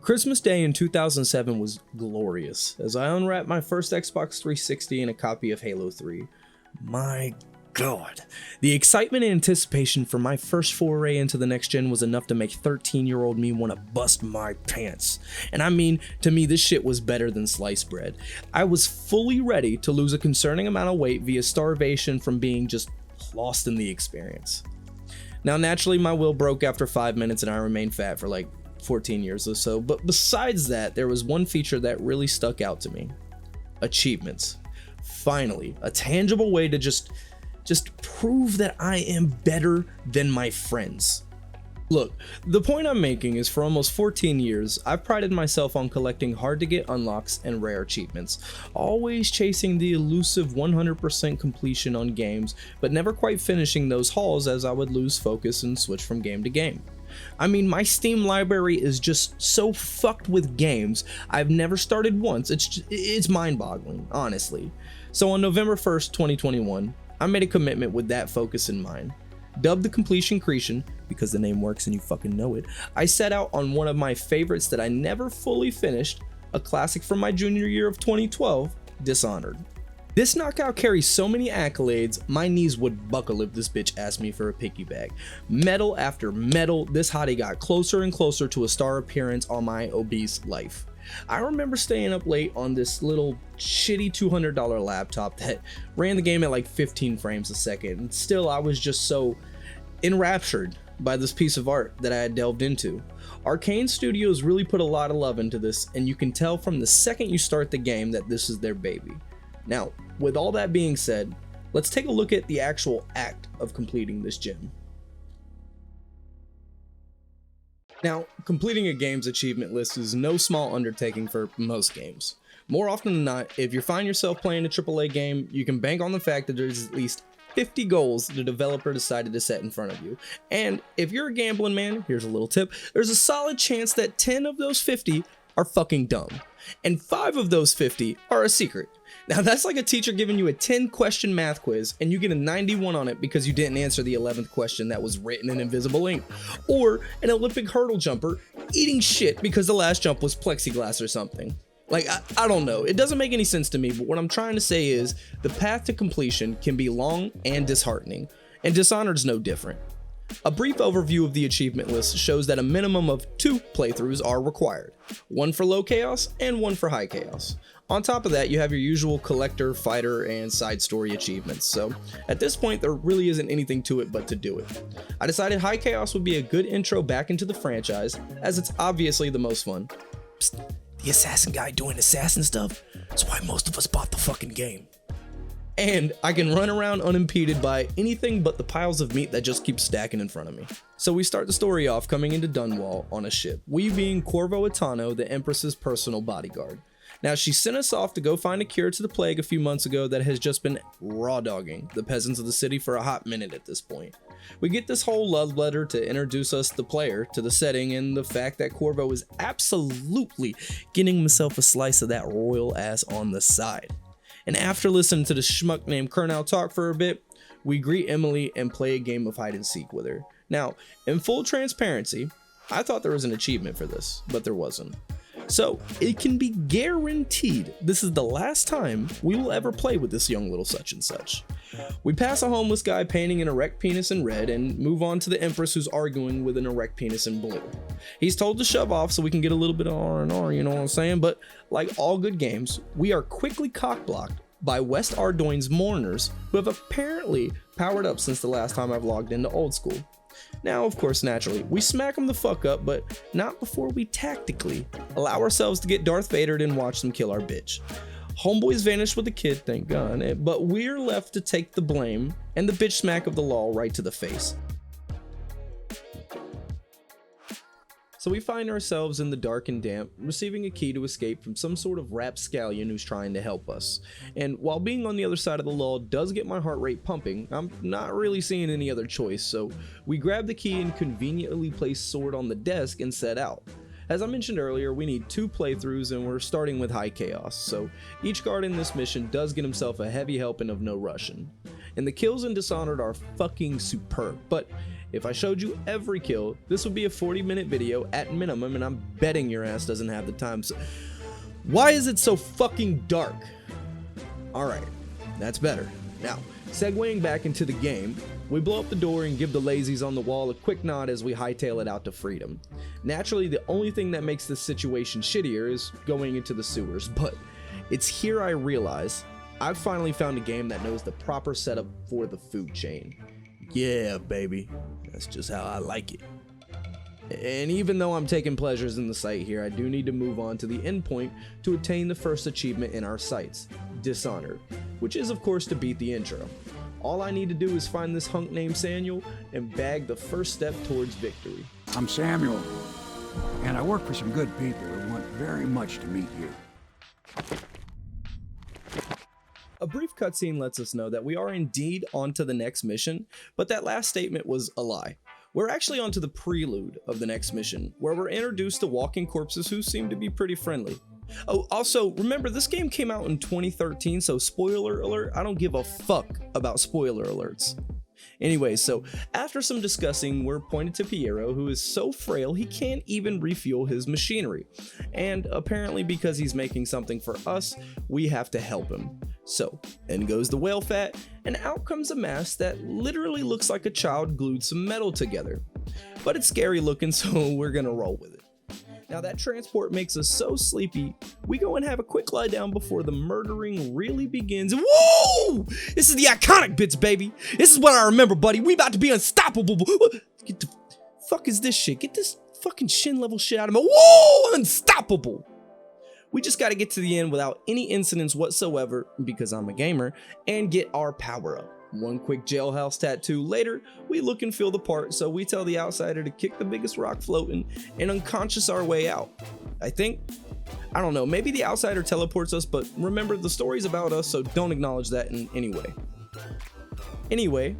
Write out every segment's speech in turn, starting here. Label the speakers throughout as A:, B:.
A: Christmas Day in 2007 was glorious as I unwrapped my first Xbox 360 and a copy of Halo 3. My God, the excitement and anticipation for my first foray into the next gen was enough to make 13-year-old me want to bust my pants. And I mean, to me this shit was better than sliced bread. I was fully ready to lose a concerning amount of weight via starvation from being just lost in the experience. Now naturally my will broke after 5 minutes and I remained fat for like 14 years or so, but besides that, there was one feature that really stuck out to me. Achievements. Finally, a tangible way to just prove that I am better than my friends. Look, the point I'm making is for almost 14 years, I've prided myself on collecting hard to get unlocks and rare achievements, always chasing the elusive 100% completion on games, but never quite finishing those hauls as I would lose focus and switch from game to game. I mean, my Steam library is just so fucked with games I've never started once. It's mind-boggling, honestly. So on November 1st, 2021, I made a commitment with that focus in mind. Dubbed the Completion Creation, because the name works and you fucking know it, I set out on one of my favorites that I never fully finished, a classic from my junior year of 2012, Dishonored. This knockout carries so many accolades, my knees would buckle if this bitch asked me for a piggyback. Medal after medal, this hottie got closer and closer to a star appearance on my obese life. I remember staying up late on this little shitty $200 laptop that ran the game at like 15 frames a second, and still I was just so enraptured by this piece of art that I had delved into. Arcane Studios really put a lot of love into this, and you can tell from the second you start the game that this is their baby. Now, with all that being said, let's take a look at the actual act of completing this gem. Now, completing a game's achievement list is no small undertaking for most games. More often than not, if you find yourself playing a AAA game, you can bank on the fact that there's at least 50 goals the developer decided to set in front of you. And if you're a gambling man, here's a little tip, there's a solid chance that 10 of those 50 are fucking dumb. And 5 of those 50 are a secret. Now that's like a teacher giving you a 10-question math quiz and you get a 91 on it because you didn't answer the 11th question that was written in invisible ink. Or an Olympic hurdle jumper eating shit because the last jump was plexiglass or something. Like, I don't know, it doesn't make any sense to me, but what I'm trying to say is the path to completion can be long and disheartening, and Dishonored's no different. A brief overview of the achievement list shows that a minimum of 2 playthroughs are required, one for low chaos and one for high chaos. On top of that, you have your usual collector, fighter, and side story achievements, so at this point there really isn't anything to it but to do it. I decided high chaos would be a good intro back into the franchise, as it's obviously the most fun. Psst, the assassin guy doing assassin stuff? That's why most of us bought the fucking game. And I can run around unimpeded by anything but the piles of meat that just keep stacking in front of me. So we start the story off coming into Dunwall on a ship, we being Corvo Atano, the Empress's personal bodyguard. Now she sent us off to go find a cure to the plague a few months ago that has just been raw dogging the peasants of the city for a hot minute at this point. We get this whole love letter to introduce us, the player, to the setting and the fact that Corvo is absolutely getting himself a slice of that royal ass on the side. And after listening to the schmuck named Kurnow talk for a bit, we greet Emily and play a game of hide and seek with her. Now, in full transparency, I thought there was an achievement for this, but there wasn't. So it can be guaranteed this is the last time we will ever play with this young little such and such. We pass a homeless guy painting an erect penis in red and move on to the Empress who's arguing with an erect penis in blue. He's told to shove off so we can get a little bit of R&R, you know what I'm saying? But like all good games, we are quickly cockblocked by West Ardoin's mourners who have apparently powered up since the last time I've logged into old school. Now, of course, naturally, we smack them the fuck up, but not before we tactically allow ourselves to get Darth Vader'd and watch them kill our bitch. Homeboys vanished with the kid, thank God, but we're left to take the blame and the bitch smack of the law right to the face. So we find ourselves in the dark and damp, receiving a key to escape from some sort of rapscallion who's trying to help us. And while being on the other side of the law does get my heart rate pumping, I'm not really seeing any other choice, so we grab the key and conveniently place sword on the desk and set out. As I mentioned earlier, we need 2 playthroughs and we're starting with high chaos, so each guard in this mission does get himself a heavy helping of no Russian. and the kills in Dishonored are fucking superb. But if I showed you every kill, this would be a 40-minute video at minimum, and I'm betting your ass doesn't have the time. So why is it so fucking dark? Alright, that's better. Now, segueing back into the game, we blow up the door and give the lazies on the wall a quick nod as we hightail it out to freedom. Naturally, the only thing that makes this situation shittier is going into the sewers, but it's here I realize I've finally found a game that knows the proper setup for the food chain. Yeah, baby, that's just how I like it. And even though I'm taking pleasures in the sight here, I do need to move on to the end point to attain the first achievement in our sights, Dishonored, which is of course to beat the intro. All I need to do is find this hunk named Samuel and bag the first step towards victory.
B: I'm Samuel, and I work for some good people who want very much to meet you.
A: A brief cutscene lets us know that we are indeed on to the next mission, but that last statement was a lie. We're actually on to the prelude of the next mission, where we're introduced to walking corpses who seem to be pretty friendly. Oh, also, remember this game came out in 2013, so spoiler alert, I don't give a fuck about spoiler alerts. Anyway, so after some discussing, we're pointed to Piero, who is so frail he can't even refuel his machinery. And apparently because he's making something for us, we have to help him. So, in goes the whale fat, and out comes a mask that literally looks like a child glued some metal together. But it's scary looking, so we're gonna roll with it. Now that transport makes us so sleepy, we go and have a quick lie down before the murdering really begins. Whoa! This is the iconic bits, baby. This is what I remember, buddy. We about to be unstoppable. Get the fuck is this shit? Get this fucking shin level shit out of me. Whoa! Unstoppable. We just gotta get to the end without any incidents whatsoever, because I'm a gamer, and get our power up. One quick jailhouse tattoo later, we look and feel the part, so we tell the outsider to kick the biggest rock floating and unconscious our way out. I don't know, maybe the outsider teleports us, but remember the story's about us, so don't acknowledge that in any way. Anyway,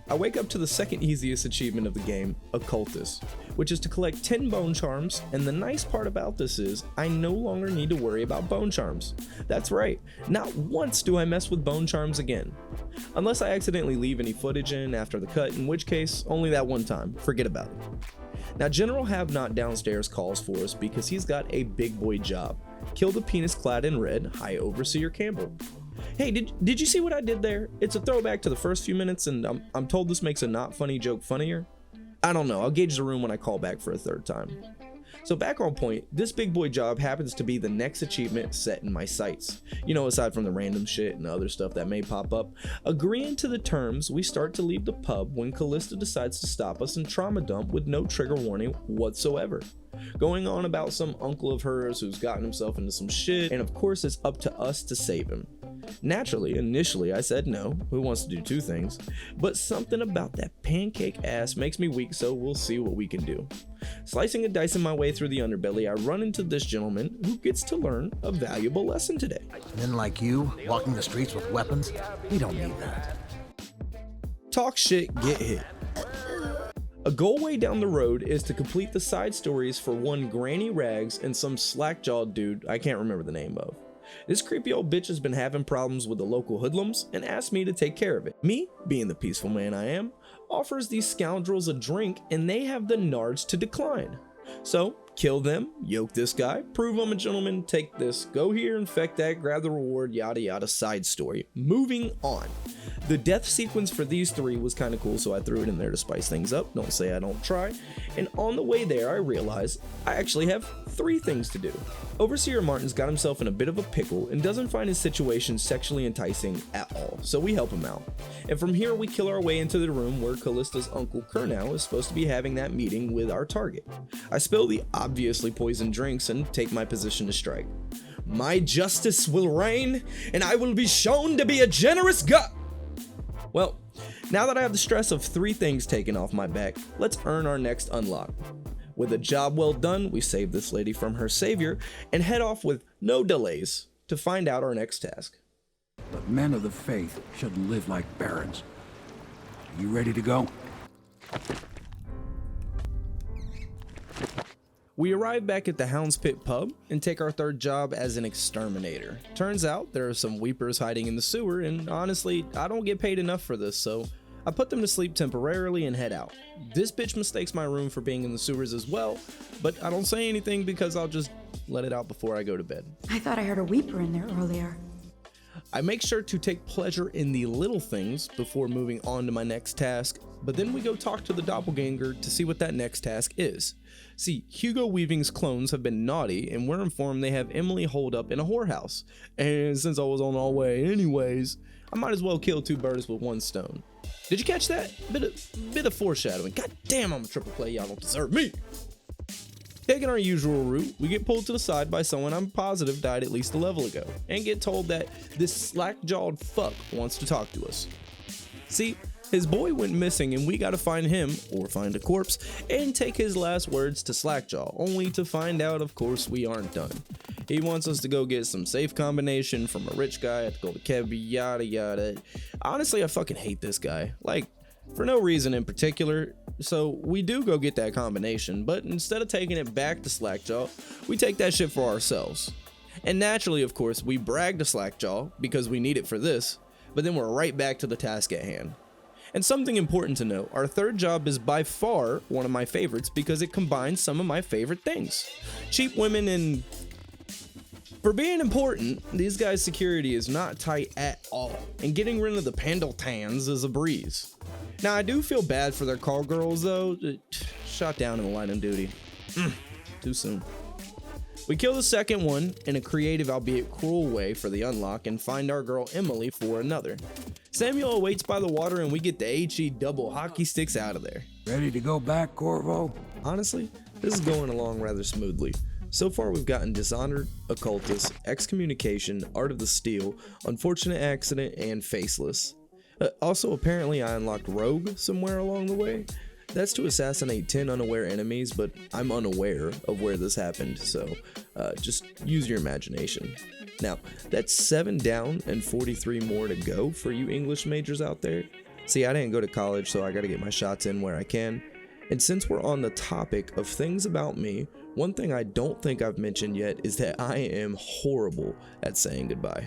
A: I wake up to the second easiest achievement of the game, Occultist, which is to collect 10 bone charms, and the nice part about this is I no longer need to worry about bone charms. That's right, not once do I mess with bone charms again. Unless I accidentally leave any footage in after the cut, in which case, only that one time, forget about it. Now General Have-Not downstairs calls for us because he's got a big boy job. Kill the penis clad in red, High Overseer Campbell. Hey, did you see what I did there? It's a throwback to the first few minutes, and I'm told this makes a not funny joke funnier. I don't know, I'll gauge the room when I call back for a third time. So back on point, this big boy job happens to be the next achievement set in my sights. You know, aside from the random shit and other stuff that may pop up. Agreeing to the terms, we start to leave the pub when Callista decides to stop us and trauma dump with no trigger warning whatsoever. Going on about some uncle of hers who's gotten himself into some shit, and of course it's up to us to save him. Naturally, initially I said no, who wants to do two things, but something about that pancake ass makes me weak, so we'll see what we can do. Slicing and dicing my way through the underbelly, I run into this gentleman who gets to learn a valuable lesson today.
C: Men like you, walking the streets with weapons, we don't need that.
A: Talk shit, get hit. A goal way down the road is to complete the side stories for one Granny Rags and some slack-jawed dude I can't remember the name of. This creepy old bitch has been having problems with the local hoodlums and asked me to take care of it. Me, being the peaceful man I am, offers these scoundrels a drink and they have the nards to decline. So, kill them, yoke this guy, prove I'm a gentleman, take this, go here, infect that, grab the reward, yada yada, side story. Moving on. The death sequence for these three was kind of cool, so I threw it in there to spice things up. Don't say I don't try. And on the way there, I realized I actually have 3 things to do. Overseer Martin's got himself in a bit of a pickle and doesn't find his situation sexually enticing at all, so we help him out. And from here, we kill our way into the room where Callista's uncle Kurnow is supposed to be having that meeting with our target. I spill the obviously poisoned drinks and take my position to strike. My justice will reign, and I will be shown to be a generous god. Well, now that I have the stress of 3 things taken off my back, let's earn our next unlock. With a job well done, we save this lady from her savior and head off with no delays to find out our next task.
B: But men of the faith shouldn't live like barons. You ready to go?
A: We arrive back at the Hound's Pit pub and take our third job as an exterminator. Turns out there are some weepers hiding in the sewer, and honestly, I don't get paid enough for this, so I put them to sleep temporarily and head out. This bitch mistakes my room for being in the sewers as well, but I don't say anything because I'll just let it out before I go to bed.
D: I thought I heard a weeper in there earlier.
A: I make sure to take pleasure in the little things before moving on to my next task, but then we go talk to the doppelganger to see what that next task is. See, Hugo Weaving's clones have been naughty, and we're informed they have Emily holed up in a whorehouse. And since I was on our way anyways, I might as well kill two birds with one stone. Did you catch that? Bit of foreshadowing. God damn, I'm a triple play, y'all don't deserve me. Taking our usual route, we get pulled to the side by someone I'm positive died at least a level ago, and get told that this slack-jawed fuck wants to talk to us. See, his boy went missing and we gotta find him, or find a corpse, and take his last words to Slackjaw, only to find out, of course, we aren't done. He wants us to go get some safe combination from a rich guy at the Golden Keb, yada yada. Honestly, I fucking hate this guy. Like, for no reason in particular. So we do go get that combination, but instead of taking it back to Slackjaw, we take that shit for ourselves. And naturally, of course, we brag to Slackjaw because we need it for this, but then we're right back to the task at hand. And something important to note, our third job is by far one of my favorites because it combines some of my favorite things. Cheap women and... For being important, these guys' security is not tight at all, and getting rid of the Pendletans is a breeze. Now, I do feel bad for their call girls though, shot down in the line of duty. Too soon. We kill the second one in a creative albeit cruel way for the unlock and find our girl Emily for another. Samuel awaits by the water and we get the HE double hockey sticks out of there.
B: Ready to go back, Corvo?
A: Honestly, this is going along rather smoothly. So far we've gotten Dishonored, Occultist, Excommunication, Art of the Steel, Unfortunate Accident, and Faceless. Also, apparently I unlocked Rogue somewhere along the way. That's to assassinate 10 unaware enemies, but I'm unaware of where this happened, so just use your imagination. Now, that's 7 down and 43 more to go for you English majors out there. See, I didn't go to college, so I gotta get my shots in where I can. And since we're on the topic of things about me, one thing I don't think I've mentioned yet is that I am horrible at saying goodbye.